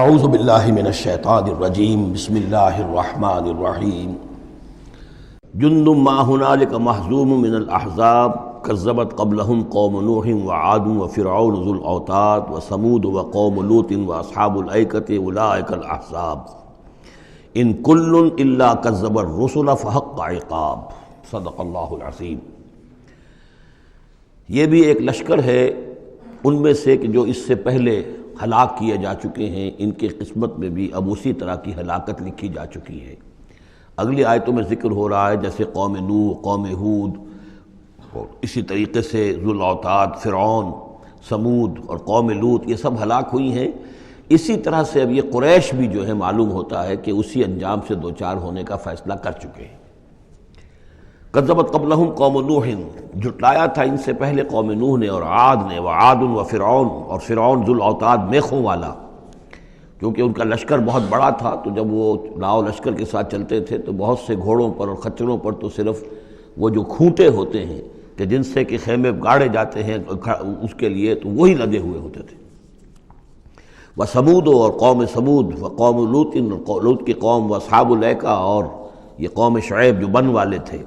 اعوذ باللہ من الشیطان الرجیم بسم اللہ الرحمن الرحیم جند ما هنالک محزوم من الاحزاب کذبت قبلہم قوم نوح وعاد وفرعون ذو الاوتاد وثمود وقوم لوط واصحاب الایکۃ اولئک الاحزاب ان کل الا کذب الرسل فحق عقاب صدق اللہ العظیم۔ یہ بھی ایک لشکر ہے ان میں سے کہ جو اس سے پہلے ہلاک کیے جا چکے ہیں، ان کی قسمت میں بھی اب اسی طرح کی ہلاکت لکھی جا چکی ہے۔ اگلی آیتوں میں ذکر ہو رہا ہے جیسے قوم نوح، قوم ہود، اور اسی طریقے سے ذو الاوتاد، فرعون، ثمود اور قوم لوط، یہ سب ہلاک ہوئی ہیں۔ اسی طرح سے اب یہ قریش بھی جو ہے معلوم ہوتا ہے کہ اسی انجام سے دوچار ہونے کا فیصلہ کر چکے ہیں۔ کذبت قبلہم قوم نوح، جھٹلایا تھا ان سے پہلے قوم نوح نے اور عاد نے، وعاد وفرعون، اور فرعون ذو الاوتاد میخوں والا، کیونکہ ان کا لشکر بہت بڑا تھا، تو جب وہ لاؤ لشکر کے ساتھ چلتے تھے تو بہت سے گھوڑوں پر اور خچروں پر تو صرف وہ جو کھوٹے ہوتے ہیں کہ جن سے کہ خیمے گاڑے جاتے ہیں اس کے لیے، تو وہی لدے ہوئے ہوتے تھے۔ وثمود، اور قوم ثمود، وقوم لوط، لوط کی قوم، واصحاب الایکہ، اور یہ قوم شعیب جو بن والے تھے،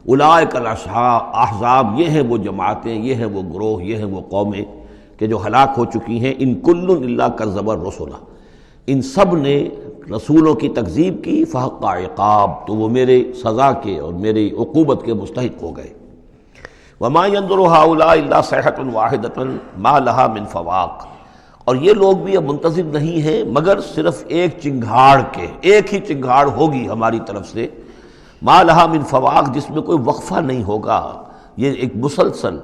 اولئک الاحزاب، یہ ہیں وہ جماعتیں، یہ ہیں وہ گروہ، یہ ہیں وہ قومیں کہ جو ہلاک ہو چکی ہیں۔ ان کل الا کذب الرسل، ان سب نے رسولوں کی تکذیب کی، فحق عقاب، تو وہ میرے سزا کے اور میری عقوبت کے مستحق ہو گئے۔ وما ينظر هؤلاء الا صيحة واحدة ما لها من فواق، اور یہ لوگ بھی اب منتظر نہیں ہیں مگر صرف ایک چنگھاڑ کے، ایک ہی چنگھاڑ ہوگی ہماری طرف سے، ما لہا من فواق، جس میں کوئی وقفہ نہیں ہوگا، یہ ایک مسلسل۔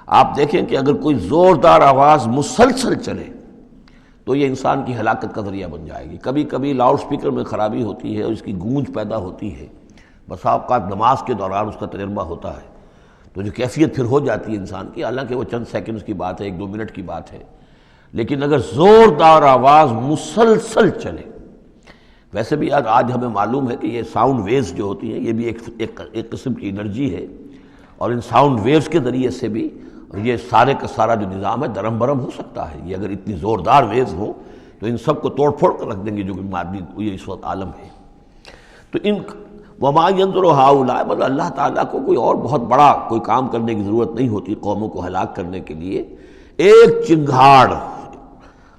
آپ دیکھیں کہ اگر کوئی زوردار آواز مسلسل چلے تو یہ انسان کی ہلاکت کا ذریعہ بن جائے گی۔ کبھی کبھی لاؤڈ سپیکر میں خرابی ہوتی ہے اور اس کی گونج پیدا ہوتی ہے، بسا اوقات نماز کے دوران اس کا تجربہ ہوتا ہے تو جو کیفیت پھر ہو جاتی ہے انسان کی، حالانکہ وہ چند سیکنڈز کی بات ہے، 1-2 منٹ کی بات ہے، لیکن اگر زوردار آواز مسلسل چلے، ویسے بھی آج ہمیں معلوم ہے کہ یہ ساؤنڈ ویوز جو ہوتی ہیں یہ بھی ایک قسم کی انرجی ہے، اور ان ساؤنڈ ویوز کے ذریعے سے بھی یہ سارے کا سارا جو نظام ہے درہم برہم ہو سکتا ہے۔ یہ اگر اتنی زوردار ویوز ہوں تو ان سب کو توڑ پھوڑ کر رکھ دیں گے جو کہ مادی یہ اس وقت عالم ہے۔ تو ان وما ينظر هؤلاء، مطلب اللہ تعالیٰ کو کوئی اور بہت بڑا کوئی کام کرنے کی ضرورت نہیں ہوتی قوموں کو ہلاک کرنے کے لیے، ایک چنگھاڑ،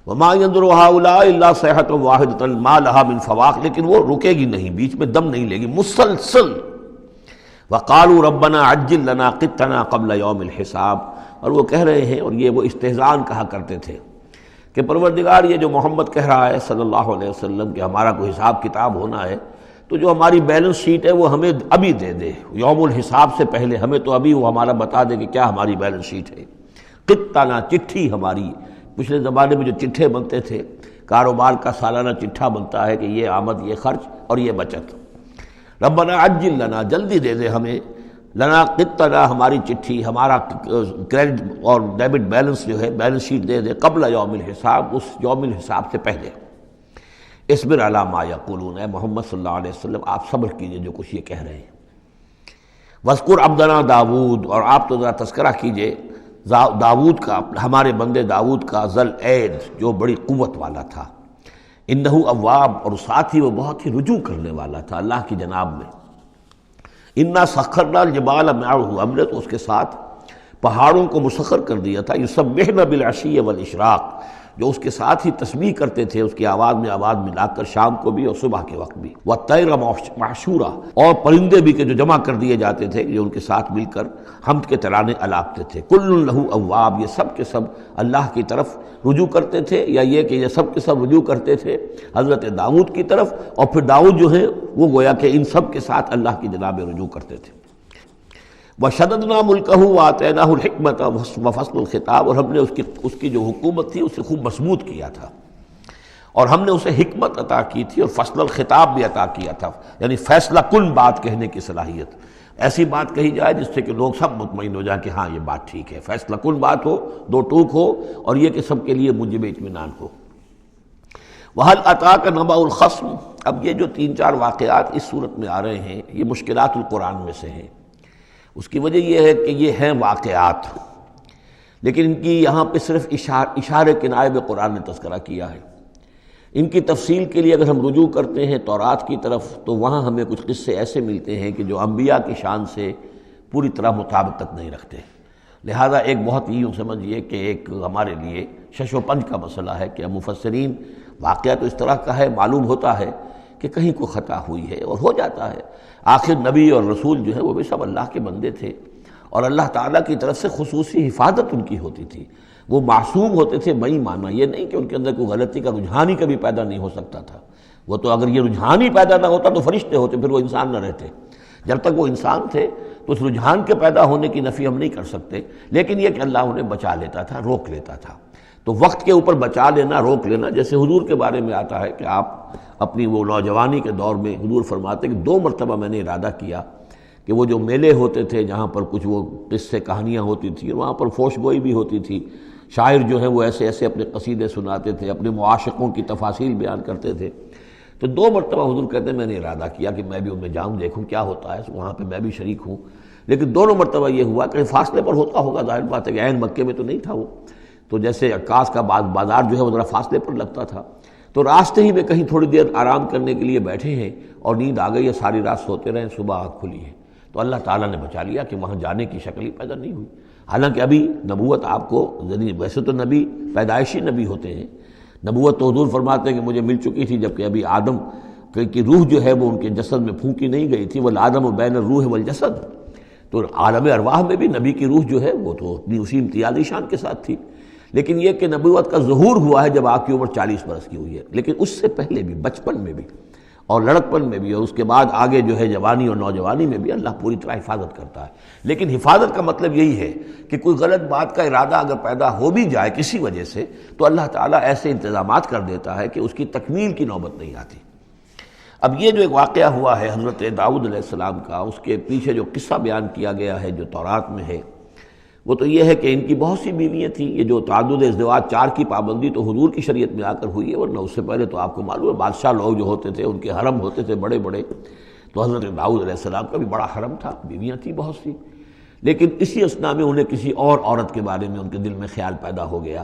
وما ينظر هؤلاء الا صيحة واحدة ما لها من فواق، لیکن وہ رکے گی نہیں، بیچ میں دم نہیں لے گی، مسلسل۔ وقالوا ربنا عجل لنا قطنا قبل يوم الحساب، اور وہ کہہ رہے ہیں، اور یہ وہ استہزان کہا کرتے تھے کہ پروردگار یہ جو محمد کہہ رہا ہے صلی اللہ علیہ وسلم کہ ہمارا کوئی حساب کتاب ہونا ہے، تو جو ہماری بیلنس شیٹ ہے وہ ہمیں ابھی دے دے، یوم الحساب سے پہلے کہ ابھی وہ ہمارا بتا دے کہ کیا ہماری بیلنس شیٹ ہے۔ قطنا، چٹھی ہماری، پچھلے زمانے میں جو چٹھے بنتے تھے، کاروبار کا سالانہ چٹھا بنتا ہے کہ یہ آمد، یہ خرچ اور یہ بچت۔ ربنا عجل لنا، جلدی دے دے ہمیں، لنا قطنا، ہماری چٹھی، ہمارا کریڈٹ اور ڈیبٹ بیلنس جو ہے، بیلنس شیٹ دے دے، قبل یوم الحساب، اس یوم الحساب سے پہلے۔ اصبر علی ما یقولون، اے محمد صلی اللہ علیہ وسلم آپ صبر کیجئے جو کچھ یہ کہہ رہے ہیں۔ واذکر عبدنا داود، اور آپ تو ذرا تذکرہ کیجئے داود کا، ہمارے بندے داود کا، ذل اید، جو بڑی قوت والا تھا، انہ اواب، اور ساتھ ہی وہ بہت ہی رجوع کرنے والا تھا اللہ کی جناب میں۔ انا سخرنا الجبال معہ، ہم نے تو اس کے ساتھ پہاڑوں کو مسخر کر دیا تھا، یسبحن بالعشی والاشراق، جو اس کے ساتھ ہی تسبیح کرتے تھے، اس کی آواز میں آواز ملا کر، شام کو بھی اور صبح کے وقت بھی۔ والطیر محشورا، اور پرندے بھی کہ جو جمع کر دیے جاتے تھے، جو ان کے ساتھ مل کر حمد کے ترانے الاپتے تھے۔ کل لہ اواب، یہ سب کے سب اللہ کی طرف رجوع کرتے تھے، یا یہ کہ یہ سب کے سب رجوع کرتے تھے حضرت داؤد کی طرف، اور پھر داؤد جو ہے وہ گویا کہ ان سب کے ساتھ اللہ کی جناب رجوع کرتے تھے۔ وَشَدَدْنَا مُلْكَهُ وَآتَيْنَاهُ الْحِكْمَةَ وَفَصْلَ الْخِطَابَ، اور ہم نے اس کی جو حکومت تھی اسے خوب مضبوط کیا تھا، اور ہم نے اسے حکمت عطا کی تھی اور فصل الخطاب بھی عطا کیا تھا، یعنی فیصلہ کن بات کہنے کی صلاحیت، ایسی بات کہی جائے جس سے کہ لوگ سب مطمئن ہو جائیں کہ ہاں یہ بات ٹھیک ہے، فیصلہ کن بات ہو، دو ٹوک ہو، اور یہ کہ سب کے لیے موجب اطمینان ہو۔ وَهَلْ أَتَاكَ نَبَأُ الْخَصْمِ، اب یہ جو 3-4 واقعات اس صورت میں آ رہے ہیں یہ مشکلات القرآن میں سے ہیں۔ اس کی وجہ یہ ہے کہ یہ ہیں واقعات، لیکن ان کی یہاں پہ صرف اشارے کنائے میں قرآن نے تذکرہ کیا ہے۔ ان کی تفصیل کے لیے اگر ہم رجوع کرتے ہیں تورات کی طرف تو وہاں ہمیں کچھ قصے ایسے ملتے ہیں کہ جو انبیاء کی شان سے پوری طرح مطابقت نہیں رکھتے، لہذا ایک بہت ہی یوں سمجھیے کہ ایک ہمارے لیے شش و پنج کا مسئلہ ہے کہ مفسرین واقعہ تو اس طرح کا ہے، معلوم ہوتا ہے کہ کہیں کوئی خطا ہوئی ہے اور ہو جاتا ہے، آخر نبی اور رسول جو ہے وہ بھی سب اللہ کے بندے تھے اور اللہ تعالیٰ کی طرف سے خصوصی حفاظت ان کی ہوتی تھی، وہ معصوم ہوتے تھے بئی معنی یہ نہیں کہ ان کے اندر کوئی غلطی کا رجحان ہی کبھی پیدا نہیں ہو سکتا تھا، وہ تو اگر یہ رجحان ہی پیدا نہ ہوتا تو فرشتے ہوتے، پھر وہ انسان نہ رہتے، جب تک وہ انسان تھے تو اس رجحان کے پیدا ہونے کی نفی ہم نہیں کر سکتے، لیکن یہ کہ اللہ انہیں بچا لیتا تھا، روک لیتا تھا۔ تو وقت کے اوپر بچا لینا، روک لینا، جیسے حضور کے بارے میں آتا ہے کہ آپ اپنی وہ نوجوانی کے دور میں حضور فرماتے کہ 2 مرتبہ میں نے ارادہ کیا کہ وہ جو میلے ہوتے تھے جہاں پر کچھ وہ قصے کہانیاں ہوتی تھیں، وہاں پر فوش گوئی بھی ہوتی تھی، شاعر جو ہیں وہ ایسے ایسے اپنے قصیدے سناتے تھے، اپنے معاشقوں کی تفاصیل بیان کرتے تھے، تو 2 مرتبہ حضور کہتے ہیں میں نے ارادہ کیا کہ میں بھی ان میں جاؤں، دیکھوں کیا ہوتا ہے، وہاں پہ میں بھی شریک ہوں، لیکن دونوں مرتبہ یہ ہوا کہ فاصلے پر ہوتا ہوگا، ظاہر بات ہے کہ عین مکے میں تو نہیں تھا وہ، تو جیسے عکاس کا بازار جو ہے وہ ذرا فاصلے پر لگتا تھا، تو راستے ہی میں کہیں تھوڑی دیر آرام کرنے کے لیے بیٹھے ہیں اور نیند آ گئی ہے، ساری رات سوتے رہے، صبح آنکھ کھلی ہے، تو اللہ تعالیٰ نے بچا لیا کہ وہاں جانے کی شکل ہی پیدا نہیں ہوئی، حالانکہ ابھی نبوت آپ کو ویسے تو نبی پیدائشی نبی ہوتے ہیں، نبوت تو حضور فرماتے ہیں کہ مجھے مل چکی تھی جبکہ ابھی آدم کی روح جو ہے وہ ان کے جسد میں پھونکی نہیں گئی تھی، والآدم بین الروح والجسد، تو عالم ارواح میں بھی نبی کی روح جو ہے وہ تو اپنی اسی امتیازی شان کے ساتھ تھی، لیکن یہ کہ نبوت کا ظہور ہوا ہے جب آپ کی عمر 40 برس کی ہوئی ہے، لیکن اس سے پہلے بھی بچپن میں بھی اور لڑکپن میں بھی اور اس کے بعد آگے جو ہے جوانی اور نوجوانی میں بھی اللہ پوری طرح حفاظت کرتا ہے، لیکن حفاظت کا مطلب یہی ہے کہ کوئی غلط بات کا ارادہ اگر پیدا ہو بھی جائے کسی وجہ سے تو اللہ تعالیٰ ایسے انتظامات کر دیتا ہے کہ اس کی تکمیل کی نوبت نہیں آتی۔ اب یہ جو ایک واقعہ ہوا ہے حضرت داؤد علیہ السلام کا، اس کے پیچھے جو قصہ بیان کیا گیا ہے جو تورات میں ہے، وہ تو یہ ہے کہ ان کی بہت سی بیویاں تھیں، یہ جو تعدد ازدواج 4 کی پابندی تو حضور کی شریعت میں آ کر ہوئی ہے، ورنہ اس سے پہلے تو آپ کو معلوم ہے بادشاہ لوگ جو ہوتے تھے ان کے حرم ہوتے تھے بڑے بڑے، تو حضرت داؤد علیہ السلام کا بھی بڑا حرم تھا، بیویاں تھیں بہت سی، لیکن اسی اثناء میں انہیں کسی اور عورت کے بارے میں ان کے دل میں خیال پیدا ہو گیا